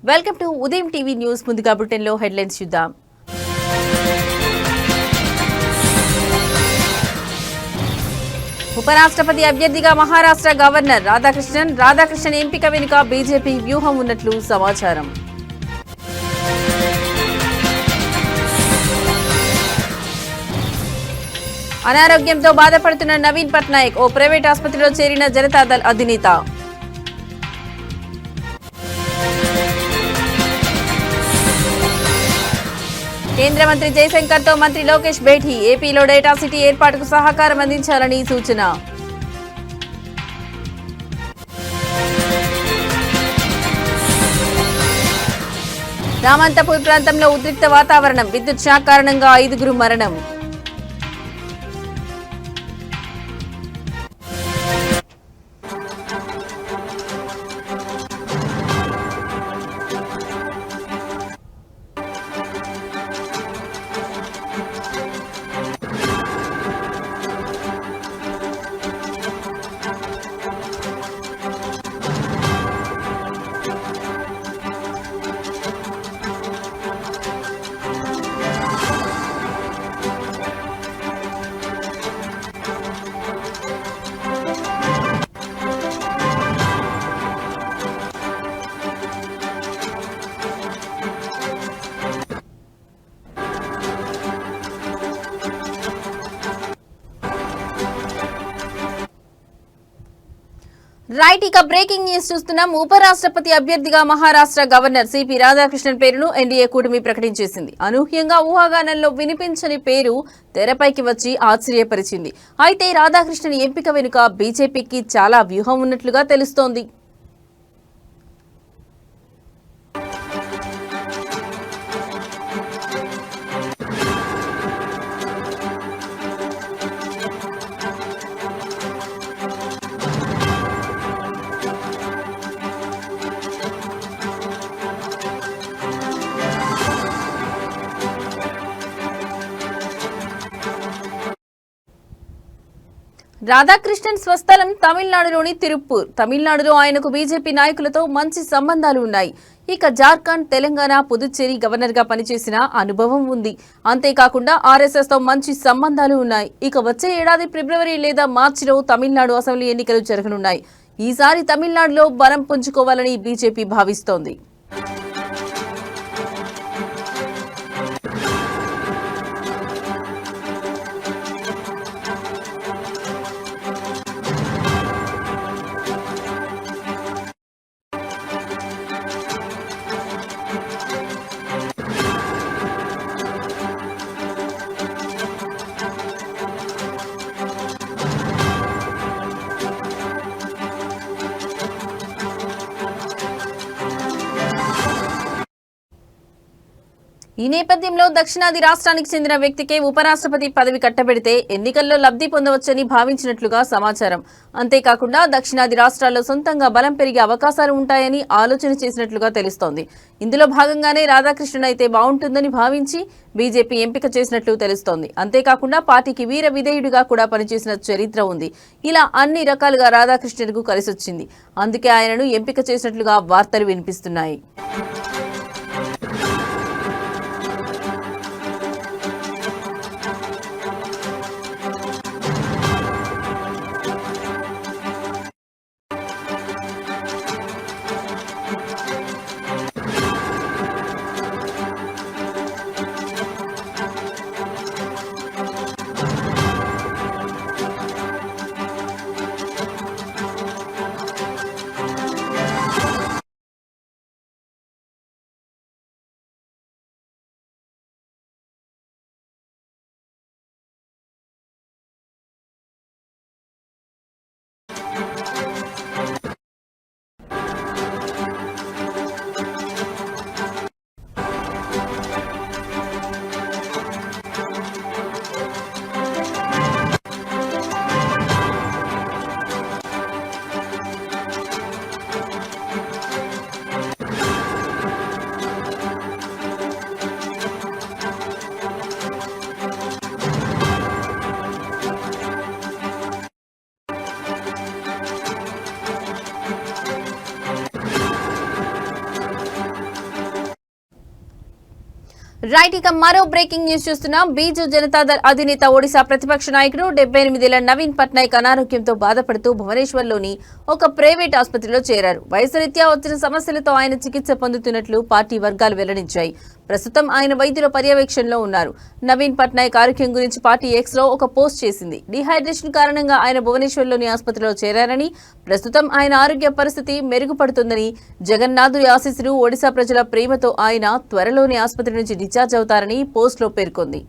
Welcome to ఉదయం TV news. ముందుగా బులెటిన్లో హెడ్లైన్స్ చూద్దాం. ఉపరాష్ట్రపతి అభ్యర్థిగా మహారాష్ట్ర గవర్నర్ రాధాకృష్ణన్ ఎంపిక వెనుక బీజేపీ వ్యూహం ఉన్నట్లు సమాచారం. అనారోగ్యంతో బాధపడుతున్న నవీన్ పట్నాయక్ ఓ ప్రైవేట్ ఆసుపత్రిలో చేరిన జనతాదళ్ అధినేత. కేంద్ర మంత్రి జయశంకర్ తో మంత్రి లోకేష్ భేటీ. ఏపీలో డేటా సిటీ ఏర్పాటుకు సహకారం అందించాలని సూచన. రామంతపూర్ ప్రాంతంలో ఉద్రిక్త వాతావరణం. విద్యుత్ షాక్ కారణంగా 5 మరణం. రైట్, ఇక బ్రేకింగ్ న్యూస్ చూస్తున్నాం. ఉపరాష్ట్రపతి అభ్యర్థిగా మహారాష్ట్ర గవర్నర్ సిపి రాధాకృష్ణన్ పేరును ఎన్డీఏ కూటమి ప్రకటించేసింది. అనూహ్యంగా ఊహాగానంలో వినిపించని పేరు తెరపైకి వచ్చి ఆశ్చర్యపరిచింది. అయితే రాధాకృష్ణన్ ఎంపిక వెనుక బీజేపీకి చాలా వ్యూహం ఉన్నట్లుగా తెలుస్తోంది. రాధాకృష్ణన్ స్వస్థలం తమిళనాడులోని తిరుప్పూర్. తమిళనాడులో ఆయనకు బీజేపీ నాయకులతో మంచి సంబంధాలు ఉన్నాయి. ఇక జార్ఖండ్, తెలంగాణ, పుదుచ్చేరి గవర్నర్ గా పనిచేసిన అనుభవం ఉంది. అంతేకాకుండా ఆర్ఎస్ఎస్ తో మంచి సంబంధాలు ఉన్నాయి. ఇక వచ్చే ఏడాది ఫిబ్రవరి లేదా మార్చిలో తమిళనాడు అసెంబ్లీ ఎన్నికలు జరగనున్నాయి. ఈసారి తమిళనాడులో బలం పుంజుకోవాలని బీజేపీ భావిస్తోంది. ఈ నేపథ్యంలో దక్షిణాది రాష్ట్రానికి చెందిన వ్యక్తికే ఉపరాష్ట్రపతి పదవి కట్టబెడితే ఎన్నికల్లో లబ్ధి పొందవచ్చని భావించినట్లుగా సమాచారం. అంతేకాకుండా దక్షిణాది రాష్ట్రాల్లో సొంతంగా బలం పెరిగే అవకాశాలు ఉంటాయని ఆలోచన చేసినట్లుగా తెలుస్తోంది. ఇందులో భాగంగానే రాధాకృష్ణన్ అయితే బాగుంటుందని భావించి బీజేపీ ఎంపిక చేసినట్లు తెలుస్తోంది. అంతేకాకుండా పార్టీకి వీర విధేయుడిగా కూడా పనిచేసిన చరిత్ర ఉంది. ఇలా అన్ని రకాలుగా రాధాకృష్ణన్కు కలిసొచ్చింది. అందుకే ఆయనను ఎంపిక చేసినట్లుగా వార్తలు వినిపిస్తున్నాయి. రైట్, ఇక మరో బ్రేకింగ్ న్యూస్ చూస్తున్నాం. బీజు జనతాదళ్ అధినేత ఒడిశా ప్రతిపక్ష నాయకుడు 78 ఏళ్ల నవీన్ పట్నాయక్ అనారోగ్యంతో బాధపడుతూ భువనేశ్వర్లోని ఒక ప్రైవేట్ ఆసుపత్రిలో చేరారు. వయసురీత్యా వచ్చిన సమస్యలతో ఆయన చికిత్స పొందుతున్నట్లు పార్టీ వర్గాలు వెల్లడించాయి. ప్రస్తుతం ఆయన వైద్యుల పర్యవేక్షణలో ఉన్నారు. నవీన్ పట్నాయక్ ఆరోగ్యం గురించి పార్టీ ఎక్స్ లో ఒక పోస్ట్ చేసింది. డిహైడ్రేషన్ కారణంగా ఆయన భువనేశ్వర్లోని ఆసుపత్రిలో చేరారని, ప్రస్తుతం ఆయన ఆరోగ్య పరిస్థితి మెరుగుపడుతుందని, జగన్నాథుడి ఆశీస్సులు, ఒడిశా ప్రజల ప్రేమతో ఆయన త్వరలోనే ఆసుపత్రి నుంచి డిశ్చార్జ్ అవుతారని పోస్టులో పేర్కొంది.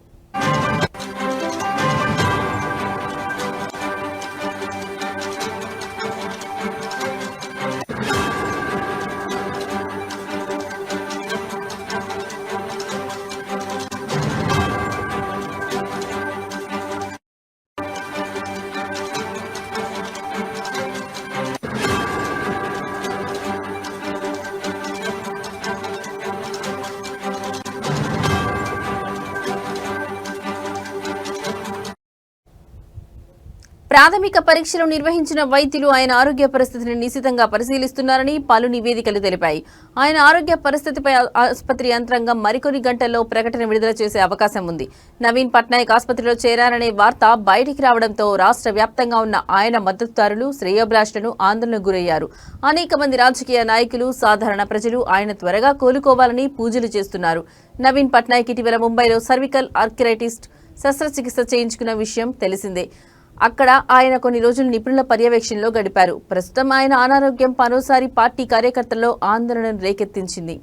ప్రాథమిక పరీక్షలు నిర్వహించిన వైద్యులు ఆయన ఆరోగ్య పరిస్థితిని నిశితంగా పరిశీలిస్తున్నారని పలు నివేదికలు తెలిపాయి. ఆయన ఆరోగ్య పరిస్థితిపై ఆసుపత్రి యంత్రాంగం మరికొన్ని గంటల్లో ప్రకటన విడుదల చేసే అవకాశం ఉంది. నవీన్ పట్నాయక్ ఆసుపత్రిలో చేరారనే వార్త బయటికి రావడంతో రాష్ట్ర వ్యాప్తంగా ఉన్న ఆయన మద్దతుదారులు, శ్రేయోభిలాషులను ఆందోళనకు గురయ్యారు. అనేక మంది రాజకీయ నాయకులు, సాధారణ ప్రజలు ఆయన త్వరగా కోలుకోవాలని పూజలు చేస్తున్నారు. నవీన్ పట్నాయక్ ఇటీవల ముంబైలో సర్వికల్ ఆర్కిరైటిస్ శస్త్రచికిత్స చేయించుకున్న విషయం తెలిసిందే. అక్కడ ఆయన కొన్ని రోజులు నిపుణుల పర్యవేక్షణలో గడిపారు. ప్రస్తుతం ఆయన అనారోగ్యం మరోసారి పార్టీ కార్యకర్తల్లో ఆందోళనను రేకెత్తించింది.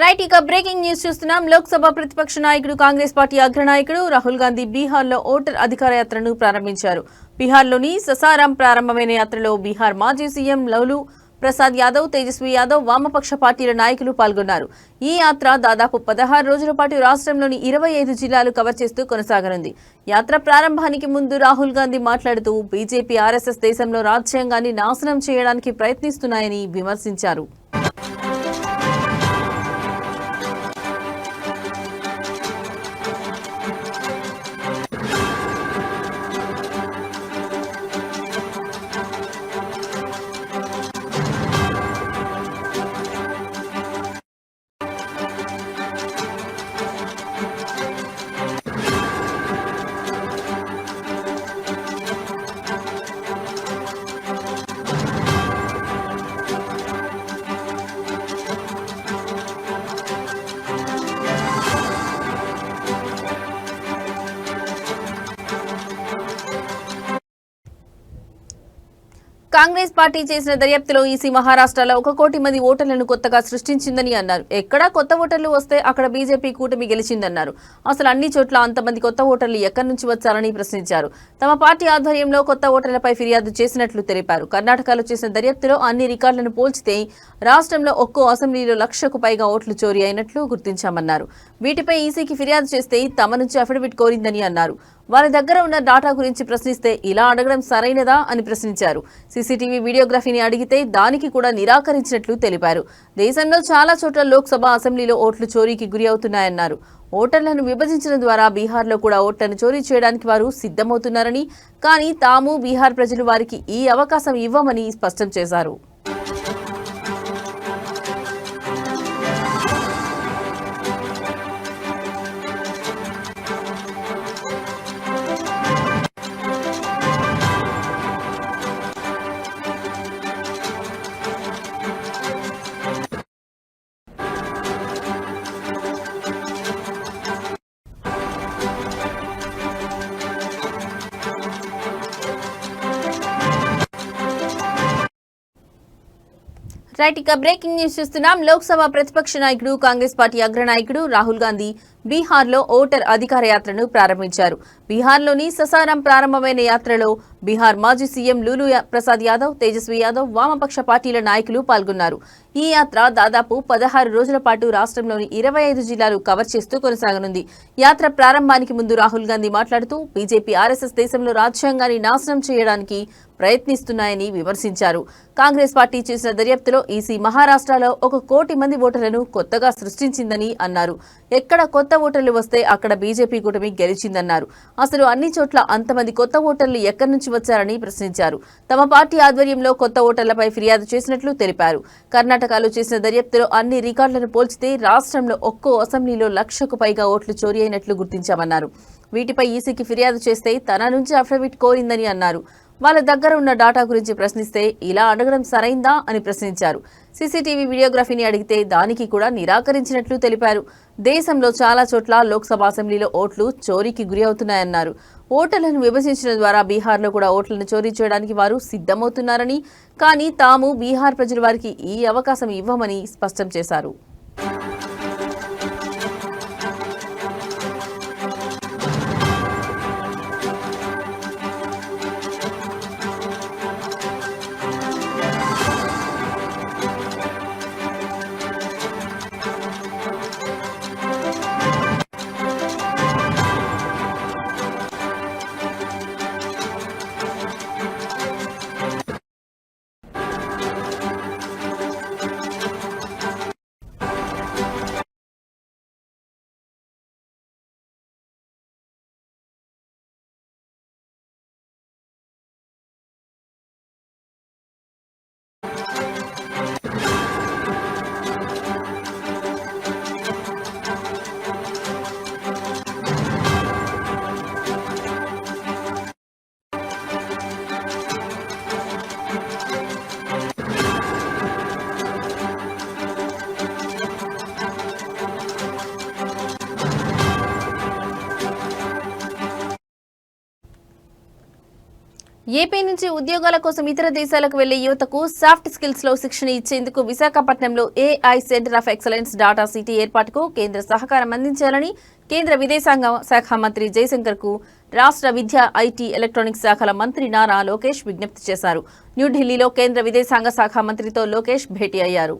రైట్, ఇక బ్రేకింగ్ న్యూస్ చూస్తున్నాం. లోక్సభ ప్రతిపక్ష నాయకుడు, కాంగ్రెస్ పార్టీ అగ్రనాయకుడు రాహుల్ గాంధీ బీహార్లో ఓటర్ అధికార యాత్రను ప్రారంభించారు. బీహార్లోని ససారాం ప్రారంభమైన యాత్రలో బీహార్ మాజీ సీఎం లవ్లూ ప్రసాద్ యాదవ్, తేజస్వి యాదవ్, వామపక్ష పార్టీల నాయకులు పాల్గొన్నారు. ఈ యాత్ర దాదాపు 16 రోజుల పాటు రాష్ట్రంలోని 25 జిల్లాలు కవర్ చేస్తూ కొనసాగనుంది. యాత్ర ప్రారంభానికి ముందు రాహుల్ గాంధీ మాట్లాడుతూ బీజేపీ, ఆర్ఎస్ఎస్ దేశంలో రాజ్యాంగాన్ని నాశనం చేయడానికి ప్రయత్నిస్తున్నాయని విమర్శించారు. కాంగ్రెస్ పార్టీ చేసిన దర్యాప్తులో ఈసీ మహారాష్ట్రలో 1 కోటి మంది ఓటర్లను కొత్తగా సృష్టించిందని అన్నారు. ఎక్కడా కొత్త ఓటర్లు వస్తే అక్కడ బీజేపీ కూటమి గెలిచిందన్నారు. అసలు అన్ని చోట్ల అంతమంది కొత్త ఓటర్లు ఎక్కడి నుంచి వచ్చారని ప్రశ్నించారు. తమ పార్టీ ఆధ్వర్యంలో కొత్త ఓటర్లపై ఫిర్యాదు చేసినట్లు తెలిపారు. కర్ణాటకలో చేసిన దర్యాప్తులో అన్ని రికార్డులను పోల్చితే రాష్ట్రంలో ఒక్కో అసెంబ్లీలో 1,00,000కు పైగా ఓట్లు చోరీ అయినట్లు గుర్తించామన్నారు. వీటిపై ఈసీకి ఫిర్యాదు చేస్తే తమ నుంచి అఫిడవిట్ కోరిందని అన్నారు. వారి దగ్గర ఉన్న డాటా గురించి ప్రశ్నిస్తే ఇలా అడగడం సరైనదా అని ప్రశ్నించారు. సీసీటీవీ వీడియోగ్రఫీని అడిగితే దానికి కూడా నిరాకరించినట్లు తెలిపారు. దేశంలో చాలా చోట్ల లోక్సభ, అసెంబ్లీలో ఓట్లు చోరీకి గురి అవుతున్నాయన్నారు. ఓటర్లను విభజించడం ద్వారా బీహార్లో కూడా ఓట్లను చోరీ చేయడానికి వారు సిద్ధమవుతున్నారని, కానీ తాము బీహార్ ప్రజలు వారికి ఈ అవకాశం ఇవ్వమని స్పష్టం చేశారు. రైట్, ఇక బ్రేకింగ్ న్యూస్ చూస్తున్నాం. లోక్సభ ప్రతిపక్ష నాయకుడు కాంగ్రెస్ పార్టీ అగ్రనాయకుడు రాహుల్ గాంధీ బీహార్లో ఓటర్ అధికార యాత్రను ప్రారంభించారు. బీహార్లోని ససారాం ప్రారంభమైన యాత్రలో బీహార్ మాజీ సీఎం లూలు ప్రసాద్ యాదవ్, తేజస్వి యాదవ్, వామపక్ష పార్టీల నాయకులు పాల్గొన్నారు. ఈ యాత్ర దాదాపు 16 రోజుల పాటు రాష్ట్రంలోని 25 జిల్లాలు కవర్ చేస్తూ కొనసాగనుంది. యాత్ర ప్రారంభానికి ముందు రాహుల్ గాంధీ మాట్లాడుతూ బీజేపీ, ఆర్ఎస్ఎస్ దేశంలో రాజ్యాంగాన్ని నాశనం చేయడానికి ప్రయత్నిస్తున్నాయని విమర్శించారు. కాంగ్రెస్ పార్టీ చేసిన దర్యాప్తులో ఈసీ మహారాష్ట్రలో 1 కోటి మంది ఓటర్లను కొత్తగా సృష్టించిందని అన్నారు. ఎక్కడ కొత్త ఓటర్లు వస్తే అక్కడ బీజేపీ కూటమి గెలిచిందన్నారు. అసలు అన్ని చోట్ల అంతమంది కొత్త ఓటర్లు ఎక్కడి నుంచి వచ్చారని ప్రశ్నించారు. తమ పార్టీ ఆధ్వర్యంలో కొత్త ఓటర్లపై ఫిర్యాదు చేసినట్లు తెలిపారు. కర్ణాటకలో చేసిన దర్యాప్తులో అన్ని రికార్డులను పోల్చితే రాష్ట్రంలో ఒక్కో అసెంబ్లీలో 1,00,000కు పైగా ఓట్లు చోరీ అయినట్లు గుర్తించామన్నారు. వీటిపై ఈసీకి ఫిర్యాదు చేస్తే తన నుంచి అఫిడవిట్ కోరిందని అన్నారు. వాళ్ళ దగ్గర ఉన్న డాటా గురించి ప్రశ్నిస్తే ఇలా అడగడం సరైందా అని ప్రశ్నించారు. సీసీటీవీ వీడియోగ్రఫీని అడిగితే దానికి కూడా నిరాకరించినట్లు తెలిపారు. దేశంలో చాలా చోట్ల లోక్సభ అసెంబ్లీలో ఓట్లు చోరీకి గురి అవుతున్నాయన్నారు. ఓటర్లను విభజించడం ద్వారా బీహార్లో కూడా ఓట్లను చోరీ చేయడానికి వారు సిద్ధమవుతున్నారని, కానీ తాము బీహార్ ప్రజలు వారికి ఈ అవకాశం ఇవ్వమని స్పష్టం చేశారు. ఏపీ నుంచి ఉద్యోగాల కోసం ఇతర దేశాలకు వెళ్లే యువతకు సాఫ్ట్ స్కిల్స్ లో శిక్షణ ఇచ్చేందుకు విశాఖపట్నంలో AI center of excellence data city ఏర్పాటుకు కేంద్ర సహకారం అందించాలని కేంద్ర విదేశాంగ శాఖ మంత్రి జయశంకర్ కు రాష్ట్ర విద్యా, ఐటీ, ఎలక్ట్రానిక్స్ శాఖల మంత్రి నారా లోకేష్ విజ్ఞప్తి చేశారు. న్యూఢిల్లీలో కేంద్ర విదేశాంగ శాఖ మంత్రితో లోకేష్ భేటీ అయ్యారు.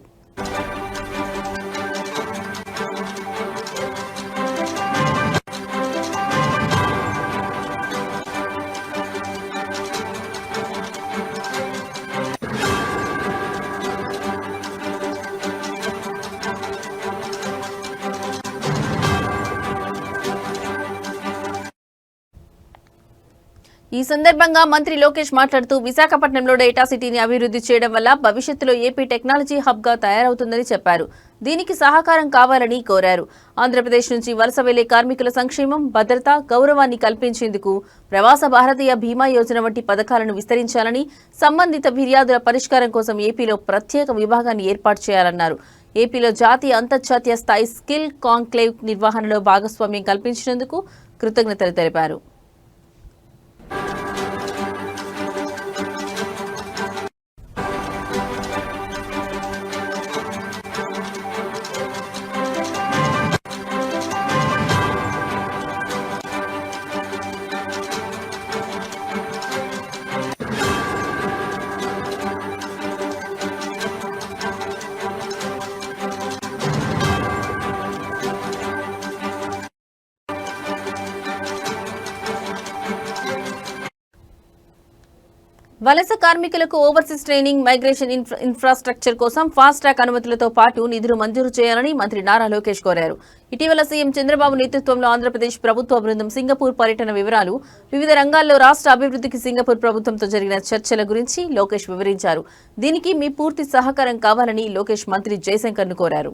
ఈ సందర్భంగా మంత్రి లోకేష్ మాట్లాడుతూ విశాఖపట్నంలో డేటా సిటీని అభివృద్ధి చేయడం వల్ల భవిష్యత్తులో ఏపీ టెక్నాలజీ హబ్ గా తయారవుతుందని చెప్పారు. దీనికి సహకారం కావాలని కోరారు. ఆంధ్రప్రదేశ్ నుంచి వలస వెళ్లే కార్మికుల సంక్షేమం, భద్రత, గౌరవాన్ని కల్పించేందుకు ప్రవాస భారతీయ బీమా యోజన వంటి పథకాలను విస్తరించాలని, సంబంధిత ఫిర్యాదుల పరిష్కారం కోసం ఏపీలో ప్రత్యేక విభాగాన్ని ఏర్పాటు చేయాలన్నారు. ఏపీలో జాతీయ, అంతర్జాతీయ స్థాయి స్కిల్ కాంక్లేవ్ నిర్వహణలో భాగస్వామ్యం కల్పించినందుకు కృతజ్ఞతలు తెలిపారు. వలస కార్మికులకు ఓవర్సీస్ ట్రైనింగ్, మైగ్రేషన్ ఇన్ఫ్రాస్ట్రక్చర్ కోసం ఫాస్ట్ ట్రాక్ అనుమతులతో పాటు నిధులు మంజూరు చేయాలని మంత్రి నారా లోకేష్ కోరారు. ఇటీవల సీఎం చంద్రబాబు నేతృత్వంలో ఆంధ్రప్రదేశ్ ప్రభుత్వ బృందం సింగపూర్ పర్యటన వివరాలు, వివిధ రంగాల్లో రాష్ట్ర అభివృద్ధికి సింగపూర్ ప్రభుత్వంతో జరిగిన చర్చల గురించి లోకేష్ వివరించారు. దీనికి మీ పూర్తి సహకారం కావాలని లోకేష్ మంత్రి జయశంకర్ను కోరారు.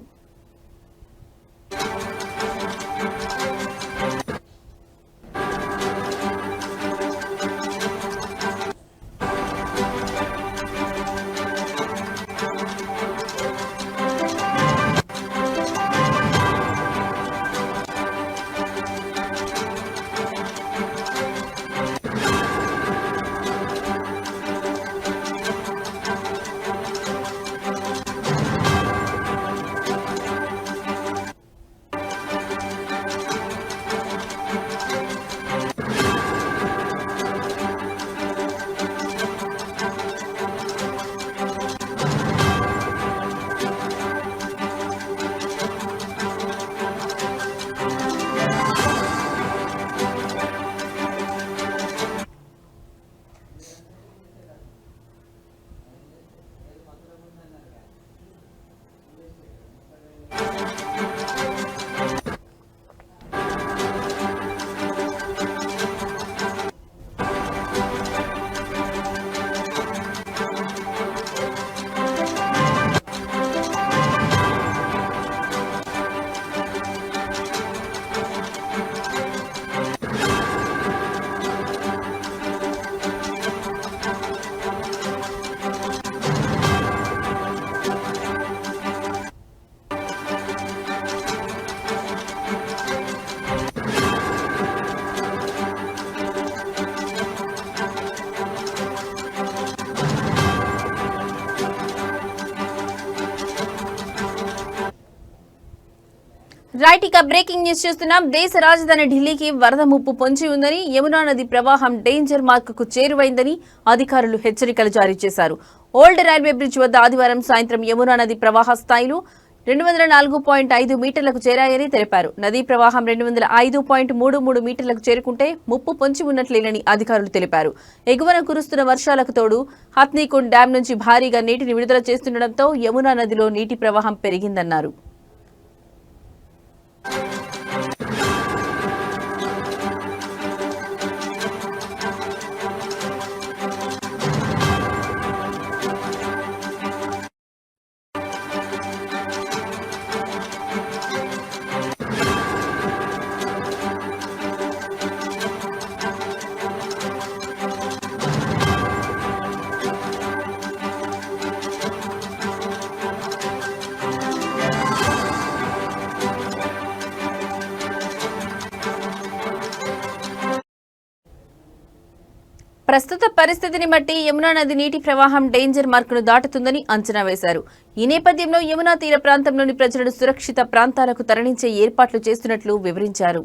రైట్, ఇక బ్రేకింగ్ న్యూస్ చూస్తున్నాం. దేశ రాజధాని ఢిల్లీకి వరద ముప్పు పొంచి ఉందని, యమునా నది ప్రవాహం డేంజర్ మార్కుకు చేరువైందని అధికారులు హెచ్చరికలు జారీ చేశారు. ఓల్డ్ రైల్వే బ్రిడ్జ్ వద్ద ఆదివారం సాయంత్రం యమునా నది ప్రవాహ స్థాయిలు 204.5 మీటర్లకు చేరాయని తెలిపారు. నదీ ప్రవాహం 205.33 మీటర్లకు చేరుకుంటే ముప్పు పొంచి ఉన్నట్లేనని అధికారులు తెలిపారు. ఎగువన కురుస్తున్న వర్షాలకు తోడు హత్నీకుండ్ డ్యాం నుంచి భారీగా నీటిని విడుదల చేస్తుండటంతో యమునా నదిలో నీటి ప్రవాహం పెరిగిందన్నారు. ప్రస్తుత పరిస్థితిని బట్టి యమునా నది నీటి ప్రవాహం డేంజర్ మార్కును దాటుతుందని అంచనా వేశారు. ఈ నేపథ్యంలో యమునా తీర ప్రాంతంలోని ప్రజలను సురక్షిత ప్రాంతాలకు తరలించే ఏర్పాట్లు చేస్తున్నట్లు వివరించారు.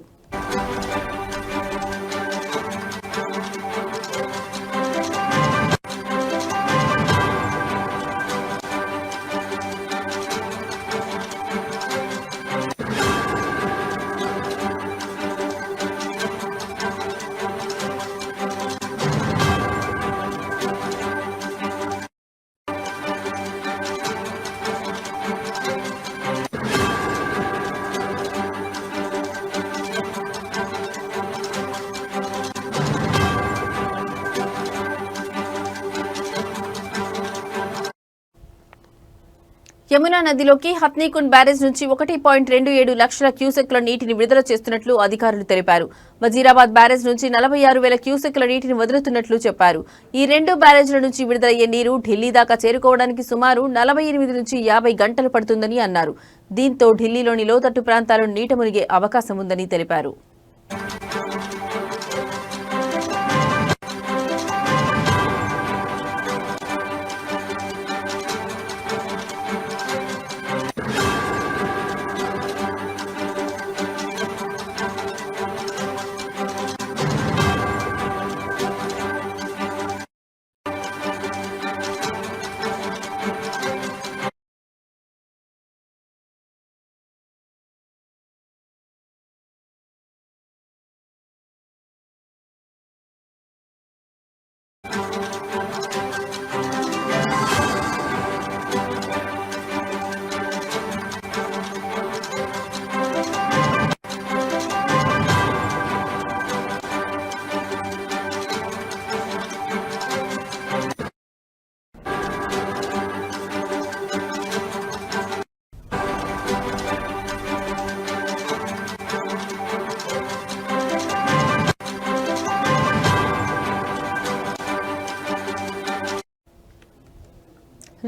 యమునా నదిలోకి హత్నీకుండ్ బ్యారేజ్ నుంచి 1.27 లక్షల క్యూసెక్ల నీటిని విడుదల చేస్తున్నట్లు అధికారులు తెలిపారు. వజీరాబాద్ బ్యారేజ్ నుంచి 46,000 క్యూసెక్ల నీటిని వదులుతున్నట్లు చెప్పారు. ఈ రెండు బ్యారేజ్ల నుంచి విడుదలయ్యే నీరు ఢిల్లీ దాకా చేరుకోవడానికి సుమారు 48 నుంచి 50 గంటలు పడుతుందని అన్నారు. దీంతో ఢిల్లీలోని లోతట్టు ప్రాంతాలు నీట మునిగే అవకాశం ఉందని తెలిపారు.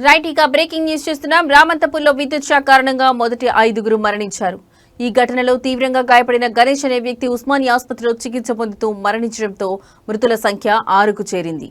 రైట్, ఇక బ్రేకింగ్ న్యూస్ చూస్తున్నాం. రామంతపూర్లో విద్యుత్ షాక్ కారణంగా మొదటి 5 మరణించారు. ఈ ఘటనలో తీవ్రంగా గాయపడిన గణేష్ అనే వ్యక్తి ఉస్మానియా ఆసుపత్రిలో చికిత్స పొందుతూ మరణించడంతో మృతుల సంఖ్య 6కు చేరింది.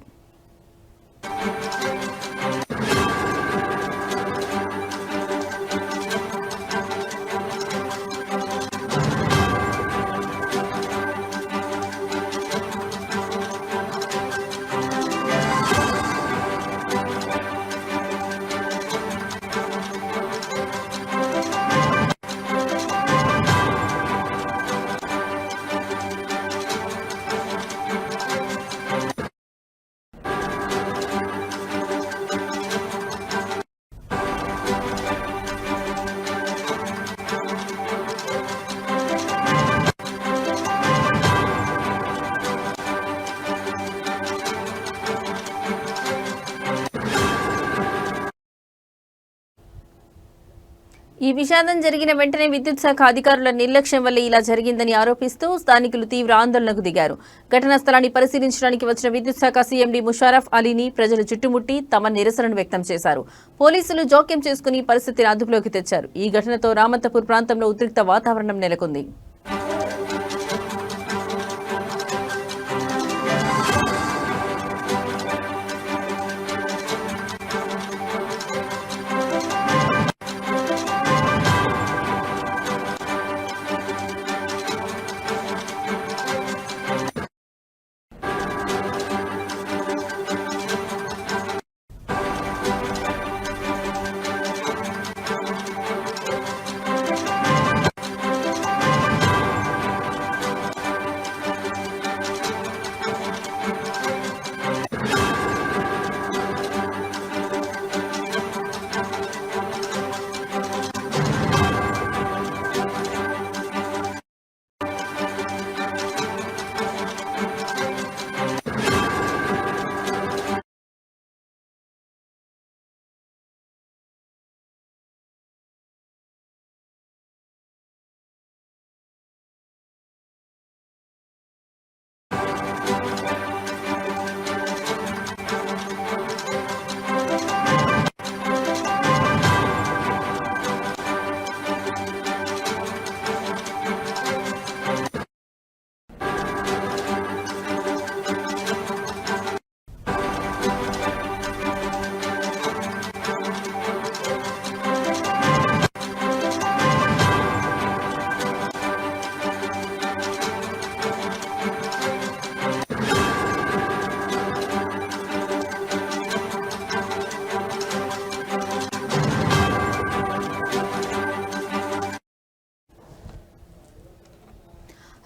ఈ విషాదం జరిగిన వెంటనే విద్యుత్ శాఖ అధికారుల నిర్లక్ష్యం వల్ల ఇలా జరిగిందని ఆరోపిస్తూ స్థానికులు తీవ్ర ఆందోళనకు దిగారు. ఘటనా స్థలాన్ని పరిశీలించడానికి వచ్చిన విద్యుత్ శాఖ సీఎండీ ముషారఫ్ అలీని ప్రజలు చుట్టుముట్టి తమ నిరసనను వ్యక్తం చేశారు. పోలీసులు జోక్యం చేసుకుని పరిస్థితిని అదుపులోకి తెచ్చారు. ఈ ఘటనతో రామంతపూర్ ప్రాంతంలో ఉద్రిక్త వాతావరణం నెలకొంది.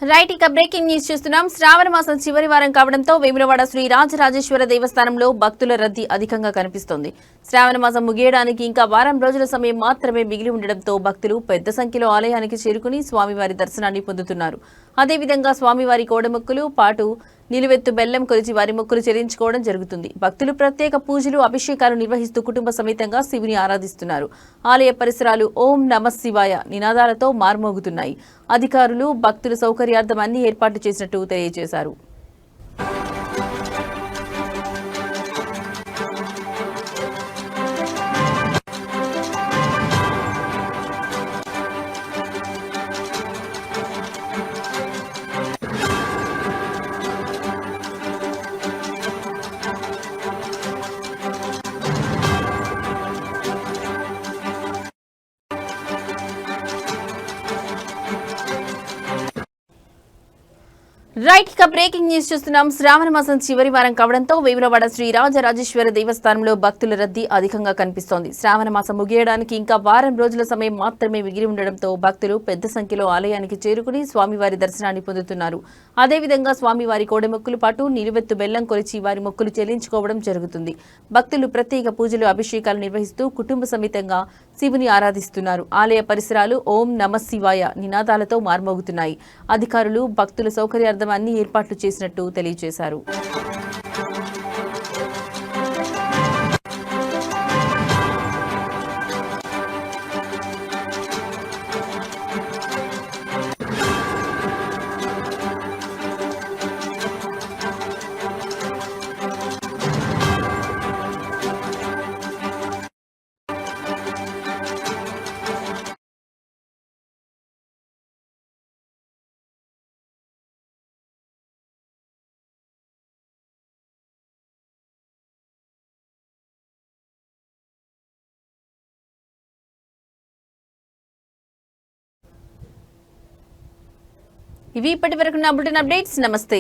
రైట్, ఇక బ్రేకింగ్ న్యూస్ చూస్తున్నాం. శ్రావణ మాసం చివరి వారం కావడంతో వేములవాడ శ్రీ రాజరాజేశ్వర దేవస్థానంలో భక్తుల రద్దీ అధికంగా కనిపిస్తోంది. శ్రావణ మాసం ముగియడానికి ఇంకా వారం రోజుల సమయం మాత్రమే మిగిలి ఉండడంతో భక్తులు పెద్ద సంఖ్యలో ఆలయానికి చేరుకుని స్వామివారి దర్శనాన్ని పొందుతున్నారు. అదేవిధంగా స్వామివారి కోడమొక్కులు పాటు నిలువెత్తు బెల్లం కొలిచి వారి మొక్కులు చెల్లించుకోవడం జరుగుతుంది. భక్తులు ప్రత్యేక పూజలు అభిషేకాలు నిర్వహిస్తూ కుటుంబ సమేతంగా శివుని ఆరాధిస్తున్నారు. ఆలయ పరిసరాలు ఓం నమ శివాయ నినాదాలతో మార్మోగుతున్నాయి. అధికారులు భక్తుల సౌకర్యార్థం అన్ని ఏర్పాట్లు చేసినట్టు తెలియజేశారు. రైట్, ఇక బ్రేకింగ్ న్యూస్ చూస్తున్నాం. శ్రావణ మాసం చివరి వారం కావడంతో వేములవాడ శ్రీ రాజరాజేశ్వర దేవస్థానంలో భక్తుల రద్దీ అధికంగా కనిపిస్తోంది. శ్రావణ మాసం ముగియడానికి ఇంకా వారం రోజుల సమయం మాత్రమే మిగిలి ఉండడంతో భక్తులు పెద్ద సంఖ్యలో ఆలయానికి చేరుకుని స్వామివారి దర్శనాన్ని పొందుతున్నారు. అదేవిధంగా స్వామివారి కోడెమొక్కులు పాటు నిలువెత్తు బెల్లం కొలిచి వారి మొక్కులు చెల్లించుకోవడం జరుగుతుంది. భక్తులు ప్రత్యేక పూజలు అభిషేకాలు నిర్వహిస్తూ కుటుంబ సమేతంగా శివుని ఆరాధిస్తున్నారు. ఆలయ పరిసరాలు ఓం నమ శివాయ నినాదాలతో మార్మోగుతున్నాయి. అధికారులు భక్తుల సౌకర్యార్థం అన్ని ఏర్పాట్లు చేసినట్టు తెలియజేశారు. ఇవి ఇప్పటి వరకు నా బులెటిన్ అప్డేట్స్. నమస్తే.